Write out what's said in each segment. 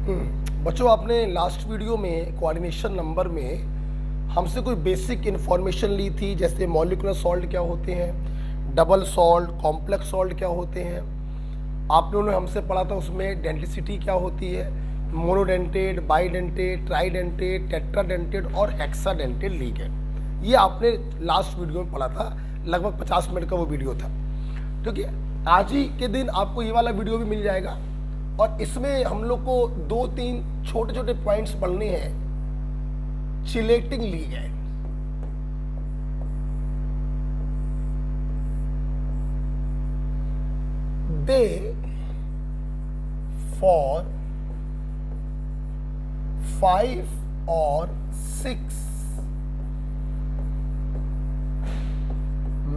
बच्चों, आपने last video में कोऑर्डिनेशन नंबर में हमसे कोई बेसिक इन्फॉर्मेशन ली थी, जैसे मॉलिक्यूलर सॉल्ट क्या होते हैं, डबल सॉल्ट, कॉम्प्लेक्स सॉल्ट क्या होते हैं। आप लोगों ने हमसे पढ़ा था उसमें डेंटिसिटी क्या होती है, मोनोडेंटेड, बाईडेंटेड, ट्राईडेंटेड, टेट्राडेंटेड और हेक्साडेंटेड लिगेंड। ये आपने लास्ट वीडियो में पढ़ा था, लगभग 50 मिनट का वो वीडियो था। क्योंकि आज ही के दिन आपको ये वाला वीडियो भी मिल जाएगा और इसमें हम लोग को 2-3 छोटे छोटे पॉइंट्स पढ़ने हैं। Chelating ligand, they for 5 or 6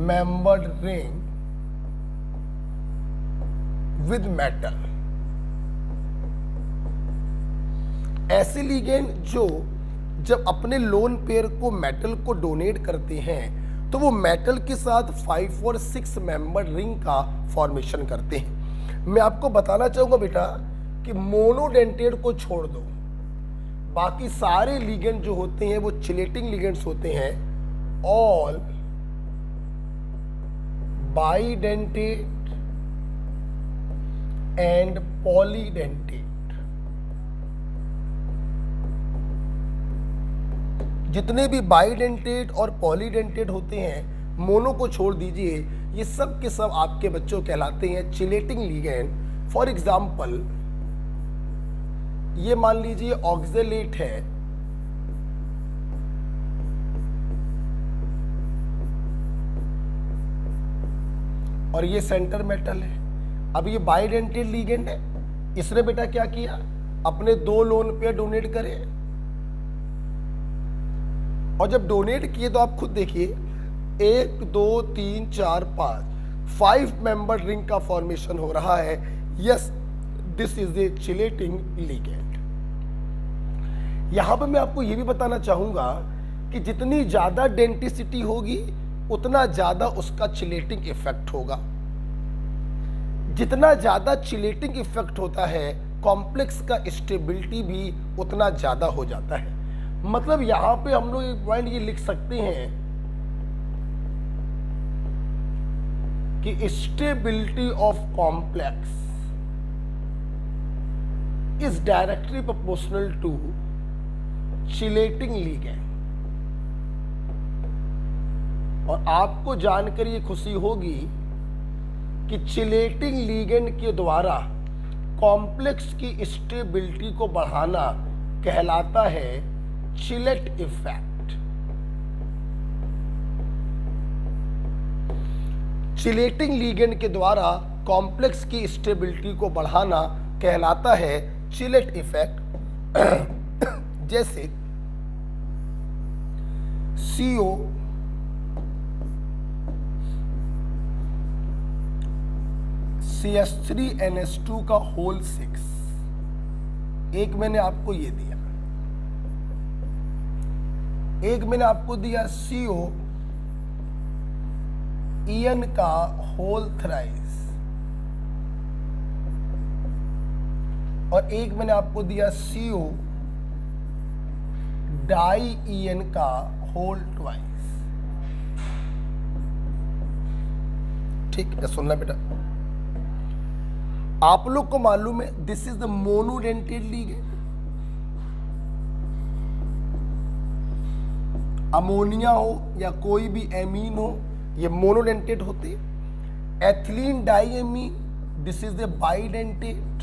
membered ring with metal। ऐसे लिगेंड जो जब अपने लोन पेयर को मेटल को डोनेट करते हैं तो वो मेटल के साथ 5 और 6 मेंबर रिंग का फॉर्मेशन करते हैं। मैं आपको बताना चाहूंगा बेटा कि मोनोडेंटेड को छोड़ दो, बाकी सारे लिगेंड जो होते हैं वो चिलेटिंग लिगेंड्स होते हैं। ऑल बाईडेंटेड एंड पॉलीडेंटेड, जितने भी बाईडेंटेड और पॉलीडेंटेड होते हैं, मोनो को छोड़ दीजिए, ये सब के सब आपके बच्चों कहलाते हैं चिलेटिंग लिगेंड। फॉर एग्जाम्पल, ये मान लीजिए ऑक्जेलेट है, और ये सेंटर मेटल है। अब ये बाईडेंटेड लिगेंड है, इसने बेटा क्या किया, अपने 2 लोन पेयर डोनेट करे, और जब डोनेट किए तो आप खुद देखिए 1 2 3 4 5 मेंबर रिंग का फॉर्मेशन हो रहा है। Yes, this is a chelating ligand. यहां पर मैं आपको यह भी बताना चाहूंगा कि जितनी ज्यादा डेंटिसिटी होगी उतना ज्यादा उसका चिलेटिंग इफेक्ट होगा। जितना ज्यादा चिलेटिंग इफेक्ट होता है, कॉम्प्लेक्स का स्टेबिलिटी भी उतना ज्यादा हो जाता है। मतलब यहां पे हम लोग एक पॉइंट ये लिख सकते हैं कि stability of complex is directly proportional to chelating ligand. और आपको जानकर ये खुशी होगी कि चिलेटिंग लिगेंड के द्वारा कॉम्प्लेक्स की स्टेबिलिटी को बढ़ाना कहलाता है चिलेट इफेक्ट। चिलेटिंग लिगेंड के द्वारा कॉम्प्लेक्स की स्टेबिलिटी को बढ़ाना कहलाता है चिलेट इफेक्ट। जैसे CO CH3NH2 का होल 6, एक मैंने आपको ये दिया, एक मैंने आपको दिया CO EN का होल थ्राइस, और एक मैंने आपको दिया CO डाई EN का होल ट्वाइस। ठीक है, सुनना बेटा, आप लोग को मालूम है this is the monodentate ligand. Ammonia हो या कोई भी एमीन हो, ये मोनोडेंटेड होते हैं। Ethylene diamine, this is the bidentate,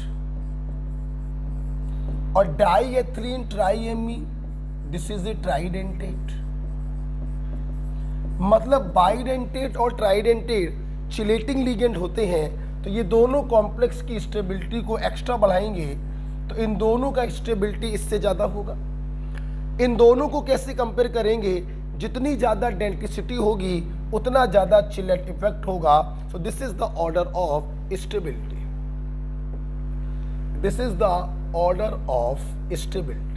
और di ethylene triamine, this is the tridentate. मतलब बाईडेंटेड और ट्राईडेंटेड चिलेटिंग लिगेंड होते हैं, तो ये दोनों कॉम्प्लेक्स की स्टेबिलिटी को एक्स्ट्रा बढ़ाएंगे, तो इन दोनों का स्टेबिलिटी इससे ज्यादा होगा। इन दोनों को कैसे कंपेयर करेंगे, जितनी ज्यादा डेंटिसिटी होगी उतना ज्यादा चिलेट इफेक्ट होगा। So this is the order of stability, this is the order of stability.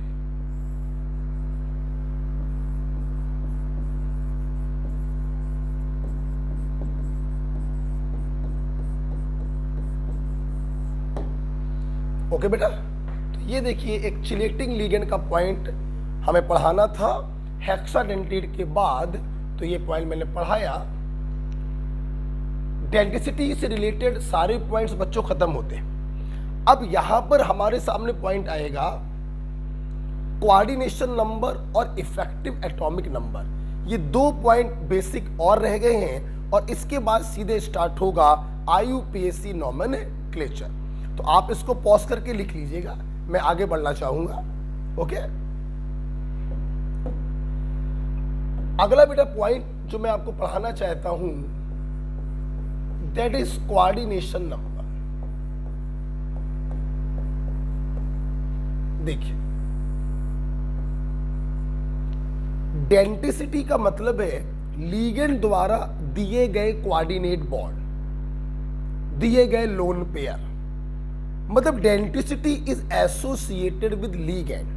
Okay बेटा, तो ये देखिए एक चिलेटिंग लिगेंड का पॉइंट हमें पढ़ाना था हेक्साडेंटेट के बाद, तो ये पॉइंट मैंने पढ़ाया। डेंटिसिटी से रिलेटेड सारे पॉइंट्स बच्चों खत्म होते हैं। अब यहां पर हमारे सामने पॉइंट आएगा कोऑर्डिनेशन नंबर और इफेक्टिव एटॉमिक नंबर। ये 2 पॉइंट बेसिक और रह गए हैं और इसके बाद सीधे स्टार्ट होगा IUPAC नोमेनक्लेचर। तो आप इसको पॉज करके लिख लीजिएगा, मैं आगे बढ़ना चाहूंगा। ओके, अगला बेटा पॉइंट जो मैं आपको पढ़ाना चाहता हूं दैट इज कोऑर्डिनेशन नंबर। देखिए, डेंटिसिटी का मतलब है लिगेंड द्वारा दिए गए कोऑर्डिनेट बॉन्ड, दिए गए लोन पेयर। मतलब denticity is associated with ligand,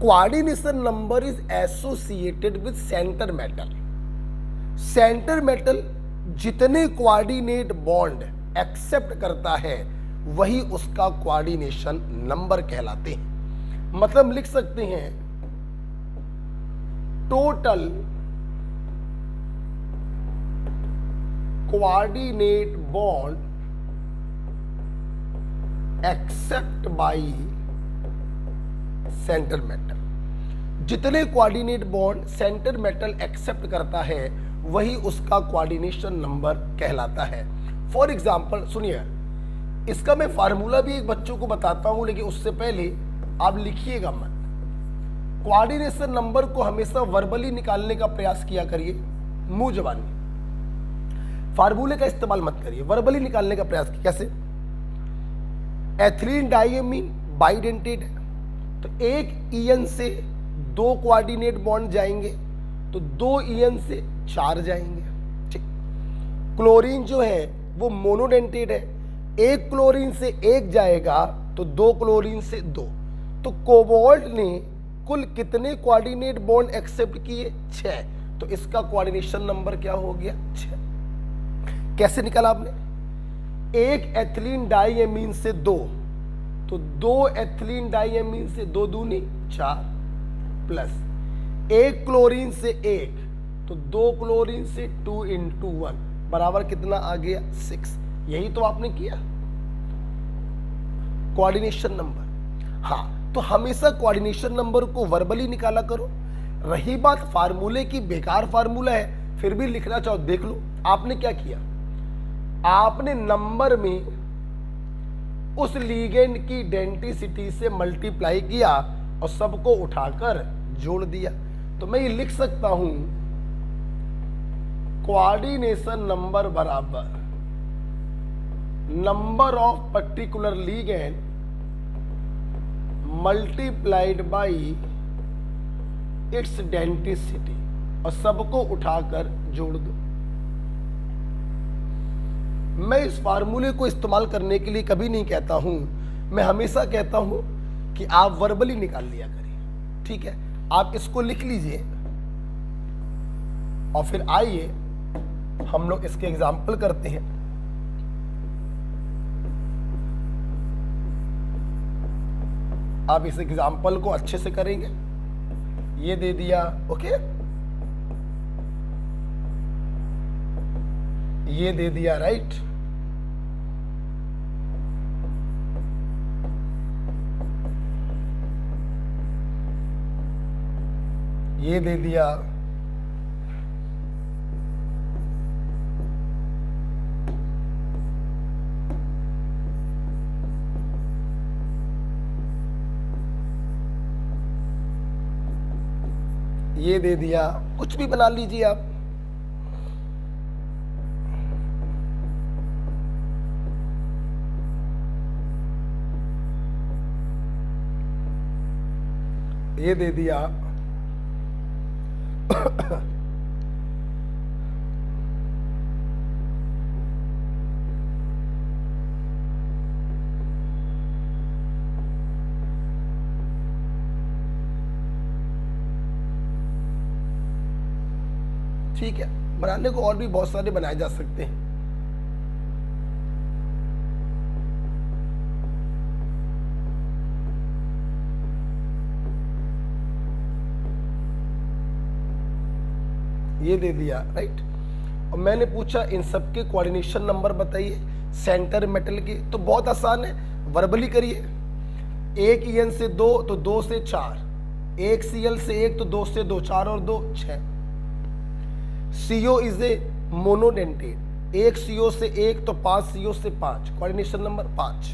coordination number is associated with centre metal. Centre metal जितने कोऑर्डिनेट बॉन्ड एक्सेप्ट करता है वही उसका कोऑर्डिनेशन नंबर कहलाते हैं। मतलब लिख सकते हैं total coordinate bond accept by centre metal. जितने coordinate bond centre metal accept करता है वही उसका कोऑर्डिनेशन नंबर कहलाता है। फॉर एग्जांपल सुनिए, इसका मैं फार्मूला भी एक बच्चों को बताता हूं, लेकिन उससे पहले आप लिखिएगा मत। कोऑर्डिनेशन नंबर को हमेशा वर्बली निकालने का प्रयास किया करिए, मुंह जबानी। फार्मूले का इस्तेमाल मत करिए, वर्बली निकालने का प्रयास कीजिए। कैसे? एथिलीन डाइएमीन बाइडेंटेट है, तो एक ईएन से 2 कोऑर्डिनेट बॉन्ड जाएंगे, तो 2 ईएन से 4 जाएंगे। ठीक। क्लोरीन जो है वो मोनोडेंटेट है, एक क्लोरीन से 1 जाएगा तो 2 क्लोरीन से 2। तो कोबाल्ट ने कुल कितने कोऑर्डिनेट बॉन्ड एक्सेप्ट किए? 6। तो इसका कोऑर्डिनेशन नंबर क्या हो गया? 6। कैसे निकाला आपने? एक एथिलीन डाइएमीन से 2, तो 2 एथिलीन डाइएमीन से 2 दूनी 4, प्लस एक क्लोरीन से 1, तो 2 क्लोरीन से 2 into 1 बराबर कितना आ गया? 6। यही तो आपने किया कोऑर्डिनेशन नंबर। हाँ, तो हमेशा कोऑर्डिनेशन नंबर को वर्बली निकाला करो। रही बात फार्मूले की, बेकार फार्मूला है, फिर भी लिखना चाहो देख लो। आपने क्या किया? आपने नंबर में उस लिगेंड की डेंटिसिटी से मल्टीप्लाई किया और सबको उठाकर जोड़ दिया। तो मैं ये लिख सकता हूं कोऑर्डिनेशन नंबर बराबर number of particular ligand multiplied by its denticity, और सबको उठाकर जोड़ दो। मैं इस फार्मूले को इस्तेमाल करने के लिए कभी नहीं कहता हूं, मैं हमेशा कहता हूं कि आप वर्बली निकाल लिया करिए। ठीक है, आप इसको लिख लीजिए और फिर आइए हम लोग इसके एग्जाम्पल करते हैं। आप इस एग्जाम्पल को अच्छे से करेंगे। ये दे दिया, ओके, ये दे दिया, राइट। ये दे दिया, ये दे दिया, कुछ भी बना लीजिए आप। ये दे दिया, ठीक है। बनाने को और भी बहुत सारे बनाए जा सकते हैं। ये दे दिया, राइट। और मैंने पूछा इन सबके कोऑर्डिनेशन नंबर बताइए सेंटर मेटल के, तो बहुत आसान है, वर्बली करिए। 1 EN से 2 तो 2 से 4, 1 CL से 1 तो 2 से 2, 4 और 2 6। CO is a monodentate, 1 CO से 1 तो 5 CO से 5, कोऑर्डिनेशन नंबर 5।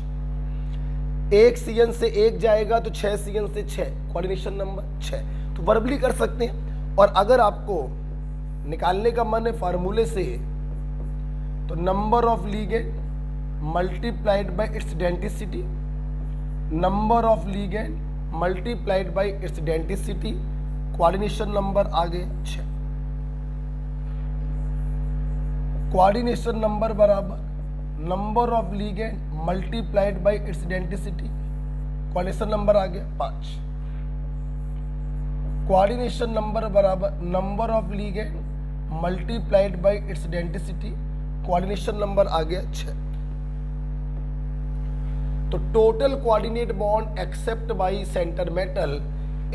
1 CN से 1 जाएगा तो 6 CN से 6, कोऑर्डिनेशन नंबर 6। तो वर्बली कर सकते हैं। और अगर आपको निकालने का मन है फार्मूले से, तो number of ligand multiplied by its density, number of ligand multiplied by its density, coordination number आ गया 6। कोऑर्डिनेशन नंबर बराबर number of ligand multiplied by its density, coordination number आ गया 5। कोऑर्डिनेशन नंबर बराबर number of ligand multiplied by its density, coordination number आ गया 6। तो total coordinate bond accept by centre metal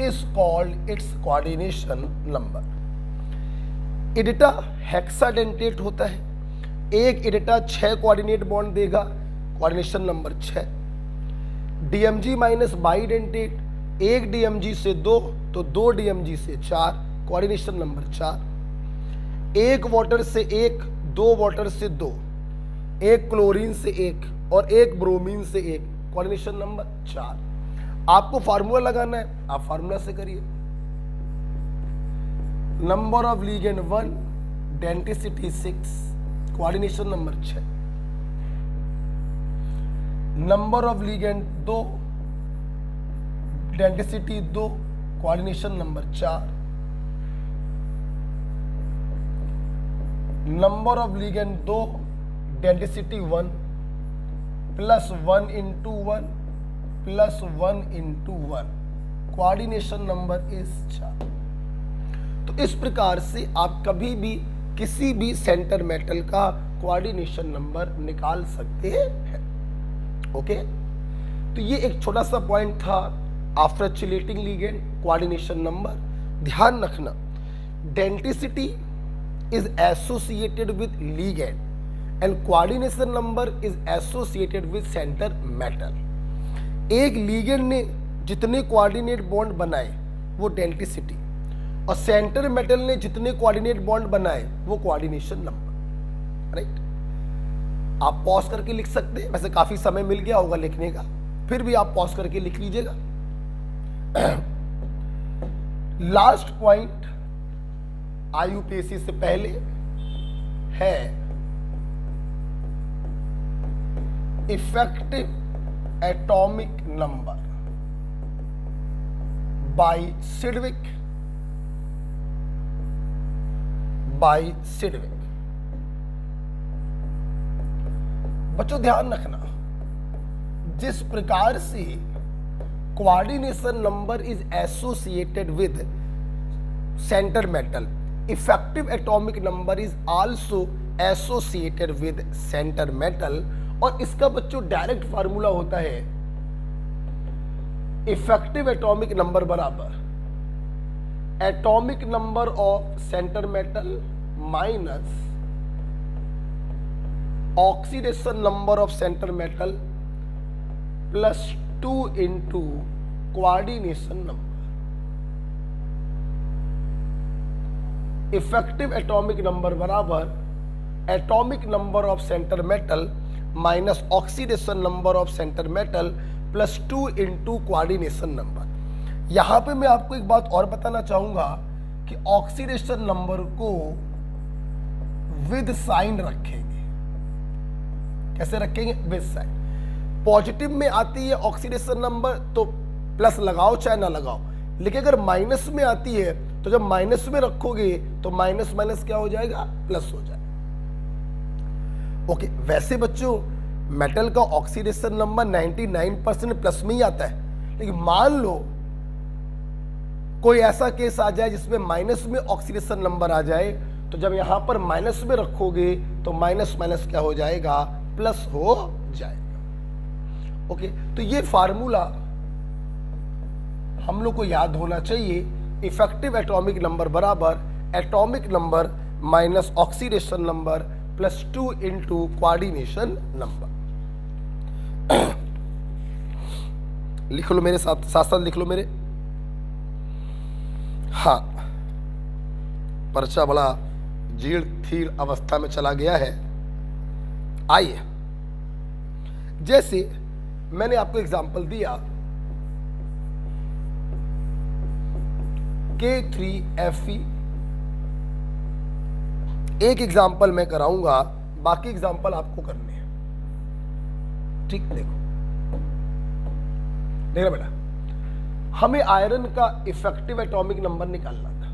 is called its coordination number. EDTA hexadentate होता है, एक इडिटा 6 coordinate bond देगा, coordination number 6। DMG minus bidentate, एक DMG से 2 तो 2 DMG से 4, कोऑर्डिनेशन नंबर 4। एक वाटर से 1, 2 वाटर से 2, एक क्लोरीन से 1 और एक ब्रोमीन से 1, कोऑर्डिनेशन नंबर 4। आपको फार्मूला लगाना है, आप फार्मूला से करिए। Number of ligand 1, density 6, coordination number 6। Number of ligand 2, density 2, coordination number 4। Number of ligand 2, density 1 plus 1 into 1 plus 1 into 1, coordination number is 4। तो इस प्रकार से आप कभी भी किसी भी सेंटर मेटल का कोऑर्डिनेशन नंबर निकाल सकते हैं। ओके, तो ये एक छोटा सा पॉइंट था after chelating ligand coordination number. ध्यान रखना, density is associated with ligand and coordination number is associated with center metal। एक ligand ने जितने कोऑर्डिनेट बॉन्ड बनाए वो डेंसिटी, और सेंटर मेटल ने जितने कोऑर्डिनेट बॉन्ड बनाए वो कोऑर्डिनेशन नंबर, राइट। आप पॉज करके लिख सकते हैं, वैसे काफी समय मिल गया होगा लिखने का, फिर भी आप पॉज करके लिख लीजिएगा। लास्ट पॉइंट IUPAC से पहले है effective atomic number by Sidgwick. बच्चों ध्यान रखना, जिस प्रकार से coordination number is associated with centre metal, effective atomic number is also associated with centre metal. और इसका बच्चों डायरेक्ट फार्मूला होता है इफेक्टिव एटॉमिक नंबर बराबर atomic number of centre metal minus oxidation number of centre metal plus 2 into coordination number. Effective atomic number बराबर atomic number of centre metal minus oxidation number of centre metal plus 2 into coordination number. यहां पे मैं आपको एक बात और बताना चाहूंगा कि ऑक्सीडेशन नंबर को विद साइन रखेंगे। कैसे रखेंगे? With sign. पॉजिटिव में आती है ऑक्सीडेशन नंबर तो प्लस लगाओ चाहे ना लगाओ, लेकिन अगर माइनस में आती है तो जब माइनस में रखोगे तो माइनस माइनस क्या हो जाएगा? प्लस हो जाएगा। ओके, वैसे बच्चों मेटल का ऑक्सीडेशन नंबर 99% प्लस में ही आता है, लेकिन मान लो कोई ऐसा केस आ जाए जिसमें माइनस में ऑक्सीडेशन नंबर आ जाए, तो जब यहां पर माइनस में रखोगे तो माइनस माइनस क्या हो जाएगा? प्लस हो जाएगा। ओके, तो ये फार्मूला हम लोग को याद होना चाहिए। इफेक्टिव एटॉमिक नंबर बराबर atomic number minus oxidation number plus 2 into coordination number. लिख लो मेरे साथ साथ लिख लो मेरे। हाँ, पर्चा बड़ा जीर्ण थीर अवस्था में चला गया है। आइए, जैसे मैंने आपको एग्जांपल दिया K3Fe, एक एग्जांपल मैं कराऊंगा, बाकी एग्जांपल आपको करने हैं। ठीक, देखो बेटा, हमें आयरन का इफेक्टिव एटॉमिक नंबर निकालना था।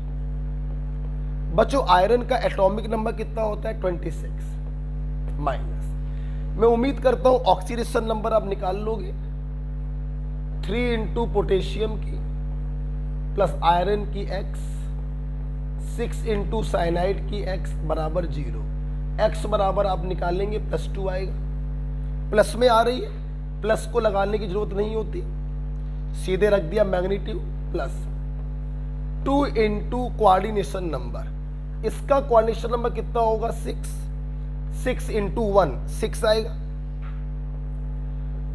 बच्चों, आयरन का एटॉमिक नंबर कितना होता है? 26 माइनस, मैं उम्मीद करता हूं ऑक्सीडेशन नंबर आप निकाल लोगे। 3 इंटू पोटेशियम की प्लस आयरन की x, 6 इंटू साइनाइड की x बराबर 0। x बराबर आप निकालेंगे +2 आएगा। प्लस में आ रही है, प्लस को लगाने की जरूरत नहीं होती, सीधे रख दिया magnitude plus 2 into coordination number. इसका कोऑर्डिनेशन नंबर कितना होगा? 6 इंटू 1 6 आएगा।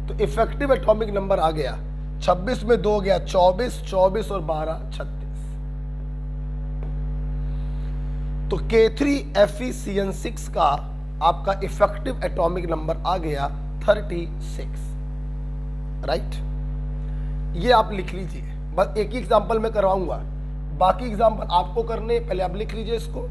तो इफेक्टिव एटॉमिक नंबर आ गया 26 में 2 गया 24, 24 और 12 36। तो K3FeCN6 का आपका इफेक्टिव एटॉमिक नंबर आ गया 36। राइट, ये आप लिख लीजिए। बस एक ही एग्जांपल मैं करवाऊंगा, बाकी एग्जांपल आपको करने, पहले आप लिख लीजिए इसको।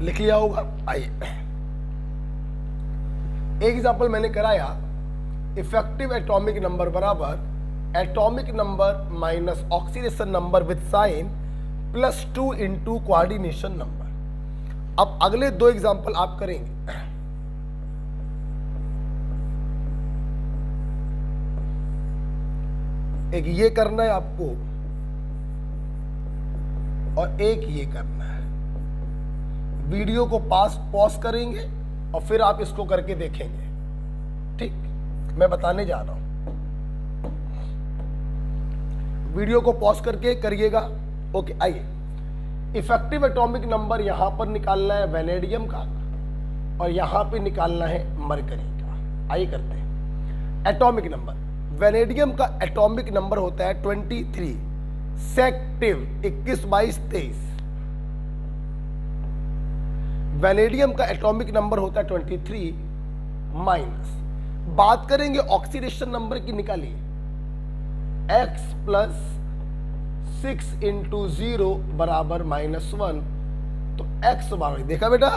लिख लिया होगा। आइए, एक एग्जांपल मैंने कराया, इफेक्टिव एटॉमिक नंबर बराबर atomic number minus oxidation number with sign plus 2 into coordination number. अब अगले 2 एग्जांपल आप करेंगे। एक ये करना है आपको और एक ये करना है। वीडियो को पॉज करेंगे और फिर आप इसको करके देखेंगे। ठीक, मैं बताने जा रहा हूं, वीडियो को पॉज करके करिएगा। ओके, आइए, इफेक्टिव एटॉमिक नंबर यहां पर निकालना है वैनेडियम का और यहां पे निकालना है मरकरी का। आइए करते हैं। एटॉमिक नंबर, वैनेडियम का एटॉमिक नंबर होता है 23 सेक्टिव 21 22 23। वैनेडियम का एटॉमिक नंबर होता है 23 माइनस, बात करेंगे ऑक्सीडेशन नंबर की, निकालिए x प्लस 6 इंटू 0 बराबर -1। तो x बराबर, देखा बेटा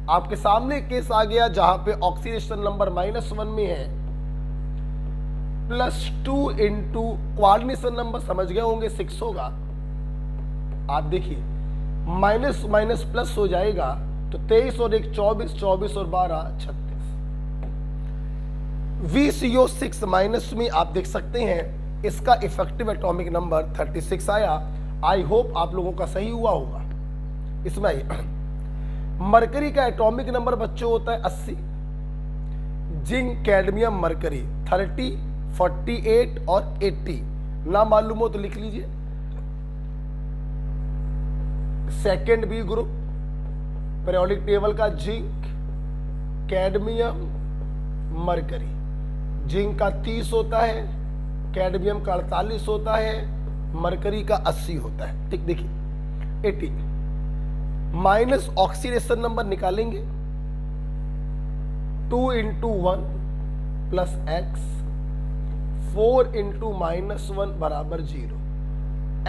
आपके सामने केस आ गया जहां पे ऑक्सीडेशन नंबर -1 में है, प्लस 2 इंटू कोऑर्डिनेशन नंबर समझ गए होंगे 6 होगा। आप देखिए माइनस माइनस प्लस हो जाएगा, तो 23 और 1 24, 24 और 12 36। VCO6 माइनस में आप देख सकते हैं इसका इफेक्टिव एटॉमिक नंबर 36 आया। आई होप आप लोगों का सही हुआ होगा। इसमें आइए, मरकरी का एटॉमिक नंबर बच्चों होता है 80, जिंक कैडमियम मरकरी 30 48 और 80। ना मालूम हो तो लिख लीजिए। Second B group periodic table का जिंक कैडमियम मरकरी, जिंक का 30 होता है, कैडमियम का 48 होता है, मरकरी का 80 होता है। ठीक, देखिए 80 माइनस ऑक्सीडेशन नंबर निकालेंगे 2 इंटू 1 प्लस एक्स, 4 इंटू -1 बराबर 0।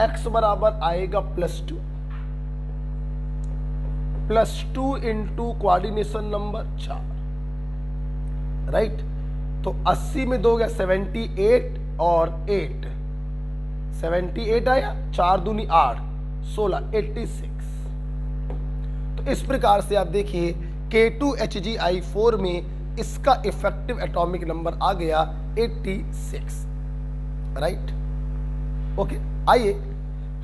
एक्स बराबर आएगा +2 plus 2 into coordination number 4। Right, तो 80 में 2 गया 78 और 8, 78 आया, 4 दूनी 8 16 86। तो इस प्रकार से आप देखिए K2HgI4 में इसका इफेक्टिव एटॉमिक नंबर आ गया 86, राइट। ओके, आइए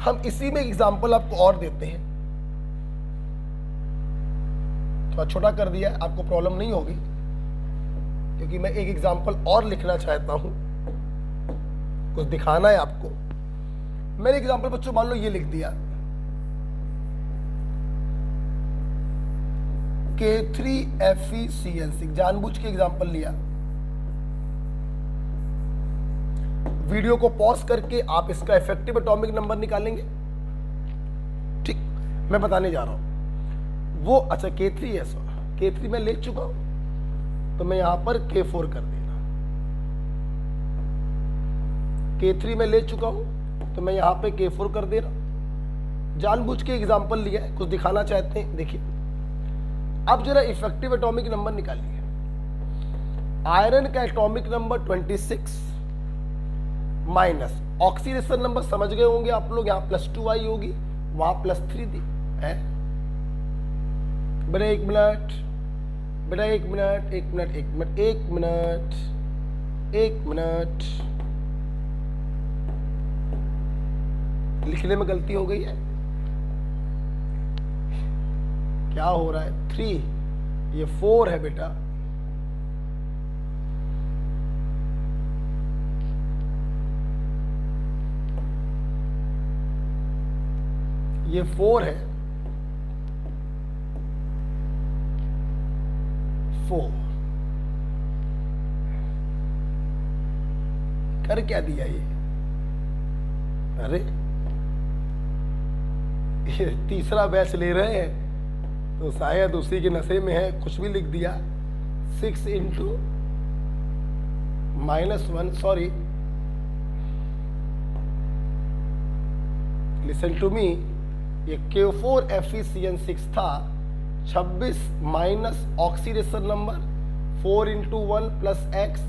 हम इसी में एग्जांपल आपको और देते हैं। थोड़ा छोटा कर दिया है, आपको प्रॉब्लम नहीं होगी, क्योंकि मैं एक एग्जांपल और लिखना चाहता हूं, कुछ दिखाना है आपको। मैंने एग्जांपल बच्चों मान लो ये लिख दिया, K3FeCl6, जानबूझ के एग्जांपल लिया। वीडियो को पॉज करके आप इसका इफेक्टिव एटॉमिक नंबर निकालेंगे, ठीक। मैं बताने जा रहा हूं वो, अच्छा K3 है, K3 मैं ले चुका हूं, तो मैं यहां पर K4 कर देना। K3 में ले चुका हूं, तो मैं यहां पे K4 कर दे रहा। जानबूझ के एग्जांपल लिया है, कुछ दिखाना चाहते हैं। देखिए अब जरा इफेक्टिव एटॉमिक नंबर निकालिए। आयरन का atomic number 26 minus oxidation number समझ गए होंगे आप लोग, यहां +2 आई होगी, वहां +3 दी है। बेटा एक मिनट, बेटा एक मिनट, एक मिनट, एक मिनट, एक मिनट, एक मिनट, लिखने में गलती हो गई है। क्या हो रहा है? 3, ये 4 है बेटा। ये 4 है, 4 कर क्या दिया ये? अरे ये तीसरा बैच ले रहे हैं तो शायद उसी के नशे में है, कुछ भी लिख दिया। 6 into -1, sorry, listen to me, ये K4FeCl6 था। 26 minus oxidation number 4 into 1 plus x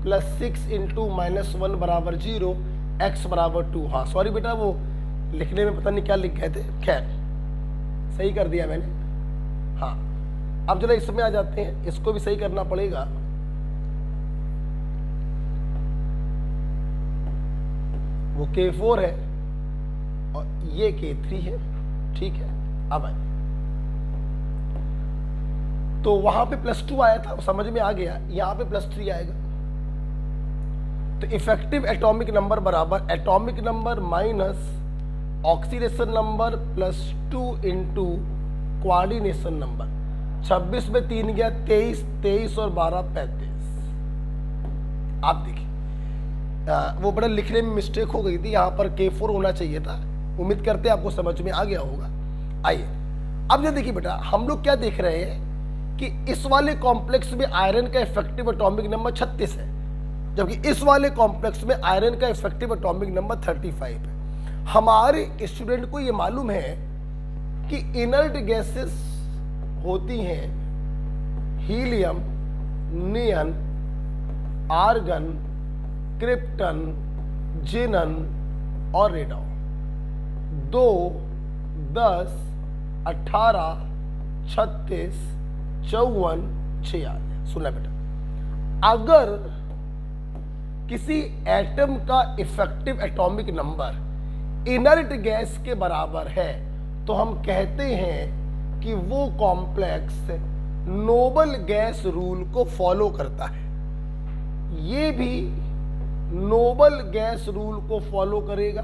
plus 6 into -1 बराबर 0, x बराबर 2। हाँ सॉरी बेटा, वो लिखने में पता नहीं क्या लिख गए थे, खैर सही कर दिया मैंने। हाँ अब जरा इसमें आ जाते हैं, इसको भी सही करना पड़ेगा। वो K4 है और ये K3 है, ठीक है। अब आए तो वहां पे +2 आया था, समझ में आ गया, यहां पे +3 आएगा। तो इफेक्टिव एटॉमिक नंबर बराबर atomic number minus oxidation number +2 into coordination number. 26 में 3 गया 23, 23 और 12 35। आप देखिए वो बड़ा लिखने में मिस्टेक हो गई थी, यहां पर K4 होना चाहिए था। उम्मीद करते हैं आपको समझ में आ गया होगा। आइए अब ये देखिए बेटा, हम लोग क्या देख रहे हैं कि इस वाले कॉम्प्लेक्स में आयरन का इफेक्टिव एटॉमिक नंबर 36 है, जबकि इस वाले कॉम्प्लेक्स में आयरन का इफेक्टिव एटॉमिक नंबर 35 है। हमारे स्टूडेंट को ये मालूम है कि इनर्ट गैसेस होती हैं हीलियम, नियन, आर्गन, क्रिप्टन, जिनन और रेडॉन। 2, 10, 18, 36, 54, 46। सुना बेटा, अगर किसी एटम का effective atomic number inert gas के बराबर है तो हम कहते हैं कि वो कॉम्प्लेक्स नोबल गैस रूल को फॉलो करता है। ये भी नोबल गैस रूल को फॉलो करेगा।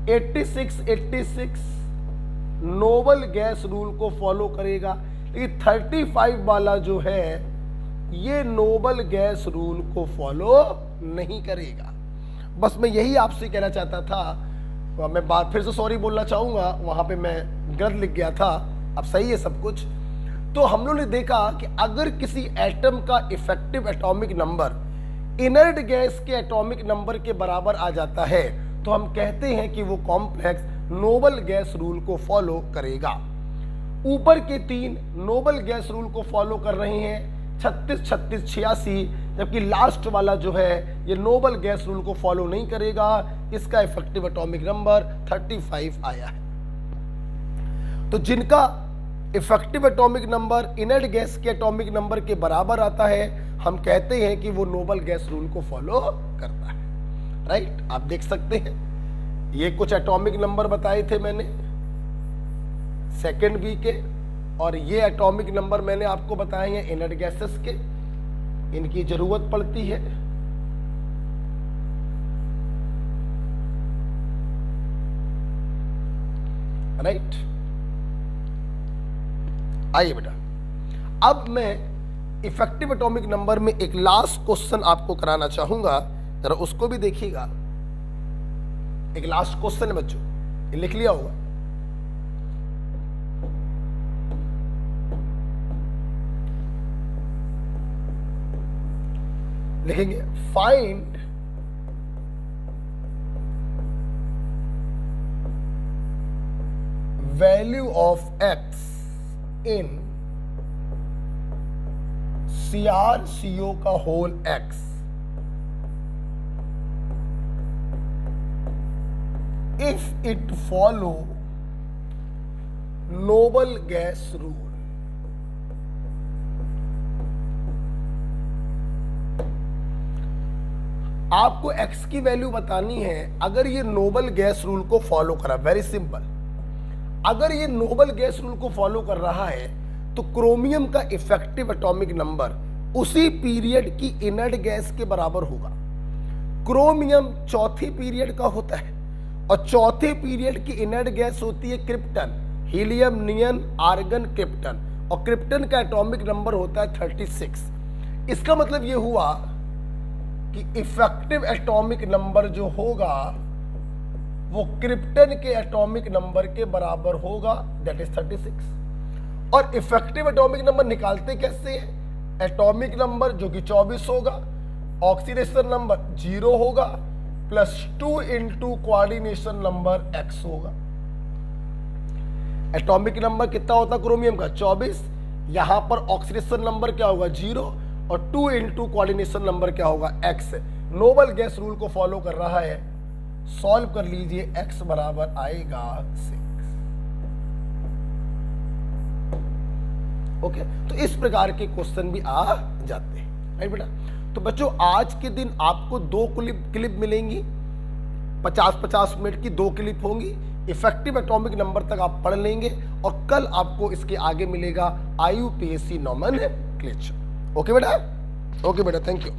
86 नोबल गैस रूल को फॉलो करेगा, लेकिन 35 वाला जो है ये नोबल गैस रूल को फॉलो नहीं करेगा। बस मैं यही आपसे कहना चाहता था। मैं बात फिर से सॉरी बोलना चाहूंगा, वहां पे मैं गलत लिख गया था, अब सही है सब कुछ। तो हम लोगों ने देखा कि अगर किसी एटम का effective atomic number inert gas के एटॉमिक नंबर के बराबर आ जाता है तो हम कहते हैं कि वो कॉम्प्लेक्स नोबल गैस रूल को फॉलो करेगा। ऊपर के 3 नोबल गैस रूल को फॉलो कर रहे हैं, 36, 36, 86, जबकि लास्ट वाला जो है ये नोबल गैस रूल को फॉलो नहीं करेगा। इसका इफेक्टिव एटॉमिक नंबर 35 आया है। तो जिनका effective atomic number inert gas के एटॉमिक नंबर के बराबर आता है, हम कहते हैं कि वो नोबल गैस रूल को फॉलो करता है। राइट, आप देख सकते हैं ये कुछ एटॉमिक नंबर बताए थे मैंने सेकेंड बी के, और ये एटॉमिक नंबर मैंने आपको बताए हैं इनर्ट गैसेस के, इनकी जरूरत पड़ती है। राइट, आइए बेटा, अब मैं इफेक्टिव एटॉमिक नंबर में एक लास्ट क्वेश्चन आपको कराना चाहूंगा, जरा उसको भी देखिएगा। एक लास्ट क्वेश्चन है बच्चों, ये लिख लिया होगा। लिखेंगे find value of x in CrCO का whole x if it follow noble gas rule. आपको x की वैल्यू बतानी है अगर ये नोबल गैस रूल को फॉलो करा। वेरी सिंपल, अगर ये नोबल गैस रूल को फॉलो कर रहा है तो क्रोमियम का इफेक्टिव एटॉमिक नंबर उसी पीरियड की इनर्ट गैस के बराबर होगा। क्रोमियम चौथे पीरियड का होता है और चौथे पीरियड की इनर्ट गैस होती है क्रिप्टन, हीलियम, नियन, आर्गन, क्रिप्टन, और क्रिप्टन का एटॉमिक नंबर होता है 36। इसका मतलब ये हुआ कि इफेक्टिव एटॉमिक नंबर जो होगा वो क्रिप्टन के एटॉमिक नंबर के बराबर होगा, दैट इज 36। और इफेक्टिव एटॉमिक नंबर निकालते कैसे हैं? एटॉमिक नंबर जो कि 24 होगा, ऑक्सीडेशन नंबर 0 होगा, +2 इंटू कोऑर्डिनेशन नंबर x होगा। एटॉमिक नंबर कितना होता क्रोमियम का? 24। यहां पर ऑक्सीडेशन नंबर क्या होगा? 0, और 2 इंटू कोऑर्डिनेशन नंबर क्या होगा? x। नोबल गैस रूल को फॉलो कर रहा है। सॉल्व कर लीजिए, x बराबर आएगा 6। ओके, तो इस प्रकार के क्वेश्चन भी आ जाते हैं। राइट बेटा, तो बच्चों आज के दिन आपको 2 क्लिप मिलेंगी, 50-50 मिनट की 2 क्लिप होंगी। इफेक्टिव एटॉमिक नंबर तक आप पढ़ लेंगे और कल आपको इसके आगे मिलेगा IUPAC नॉमेनक्लेचर। ओके बेटा, ओके बेटा, थैंक यू।